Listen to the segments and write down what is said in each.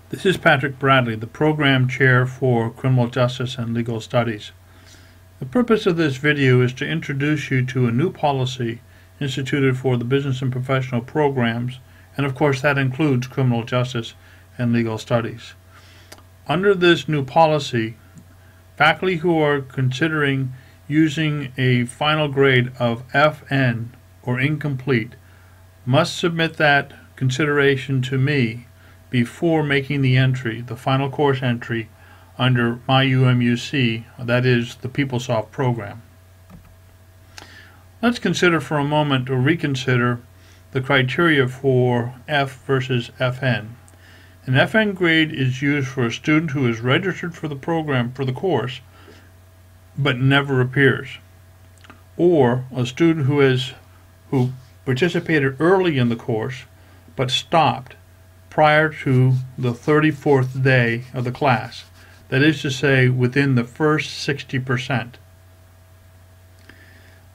This is Patrick Bradley, the Program Chair for Criminal Justice and Legal Studies. The purpose of this video is to introduce you to a new policy instituted for the business and professional programs, and of course that includes criminal justice and legal studies. Under this new policy, faculty who are considering using a final grade of FN or incomplete must submit that consideration to me before making the entry, the final course entry, under my UMUC, that is the PeopleSoft program. Let's consider for a moment, or reconsider, the criteria for F versus FN. An FN grade is used for a student who is registered for the program for the course but never appears, or a student who participated early in the course but stopped prior to the 34th day of the class, that is to say within the first 60%.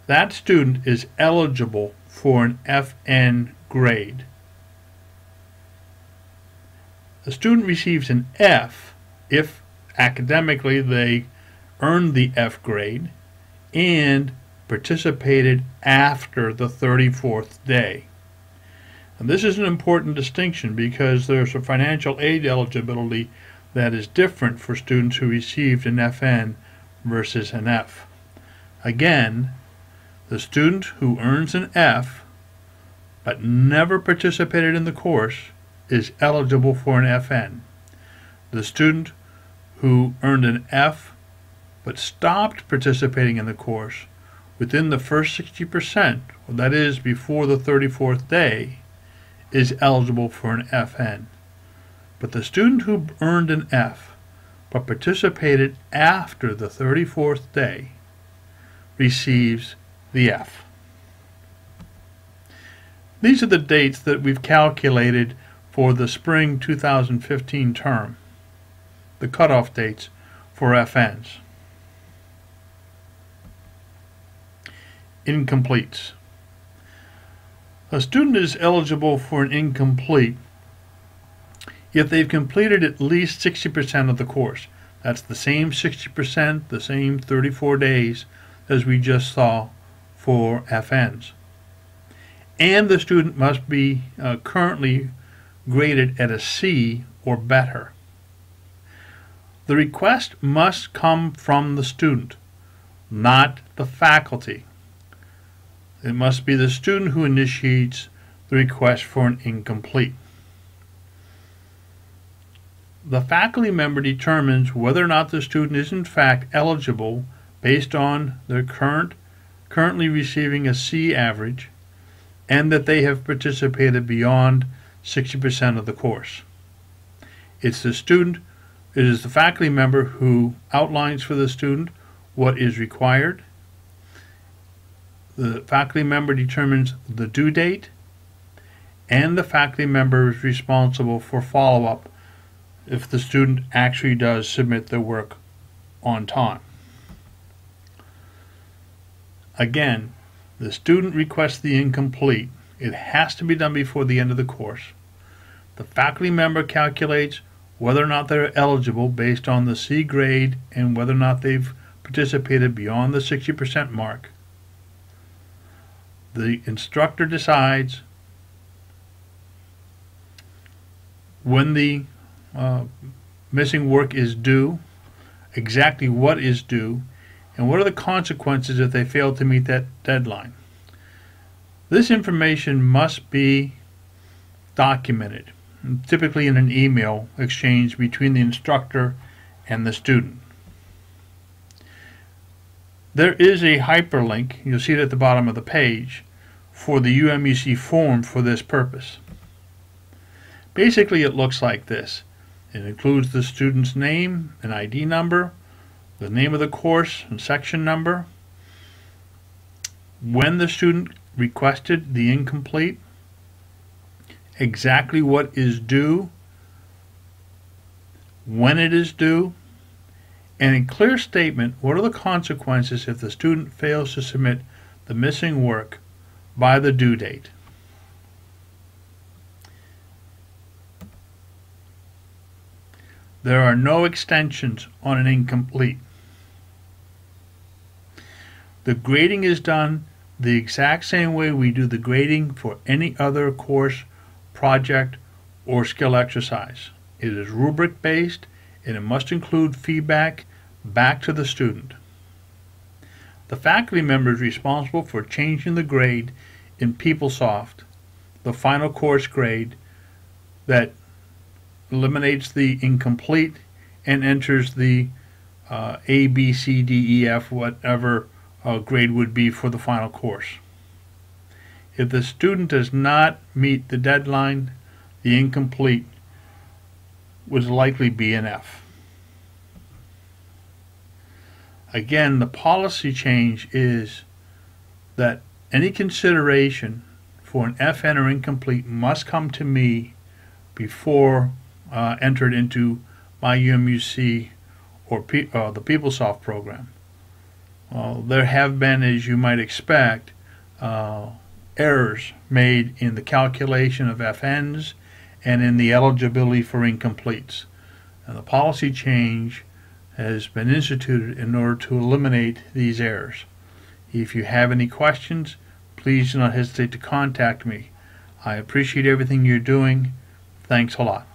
That student is eligible for an FN grade. The student receives an F if academically they earned the F grade and participated after the 34th day. And this is an important distinction because there's a financial aid eligibility that is different for students who received an FN versus an F. Again, the student who earns an F but never participated in the course is eligible for an FN. The student who earned an F but stopped participating in the course within the first 60%, that is before the 34th day, is eligible for an FN. But the student who earned an F but participated after the 34th day receives the F. These are the dates that we've calculated for the spring 2015 term, the cutoff dates for FNs. Incompletes. A student is eligible for an incomplete if they've completed at least 60% of the course. That's the same 60%, the same 34 days as we just saw for FNs. And the student must be currently graded at a C or better. The request must come from the student, not the faculty. It must be the student who initiates the request for an incomplete. The faculty member determines whether or not the student is in fact eligible based on their currently receiving a C average and that they have participated beyond 60% of the course. It is the faculty member who outlines for the student what is required. The faculty member determines the due date, and the faculty member is responsible for follow-up if the student actually does submit their work on time. Again, the student requests the incomplete. It has to be done before the end of the course. The faculty member calculates whether or not they're eligible based on the C grade and whether or not they've participated beyond the 60% mark. The instructor decides when the missing work is due, exactly what is due, and what are the consequences if they fail to meet that deadline. This information must be documented, typically in an email exchange between the instructor and the student. There is a hyperlink, you'll see it at the bottom of the page, for the UMUC form for this purpose. Basically it looks like this. It includes the student's name and ID number, the name of the course and section number, when the student requested the incomplete, exactly what is due, when it is due, and a clear statement what are the consequences if the student fails to submit the missing work by the due date. There are no extensions on an incomplete. The grading is done the exact same way we do the grading for any other course, project, or skill exercise. It is rubric based and it must include feedback back to the student. The faculty member is responsible for changing the grade in PeopleSoft, the final course grade that eliminates the incomplete and enters the A, B, C, D, E, F, whatever grade would be for the final course. If the student does not meet the deadline, the incomplete would likely be an F. Again, the policy change is that any consideration for an FN or incomplete must come to me before entered into my UMUC or the PeopleSoft program. There have been, as you might expect, errors made in the calculation of FNs and in the eligibility for incompletes. And the policy change has been instituted in order to eliminate these errors. If you have any questions, please do not hesitate to contact me. I appreciate everything you're doing. Thanks a lot.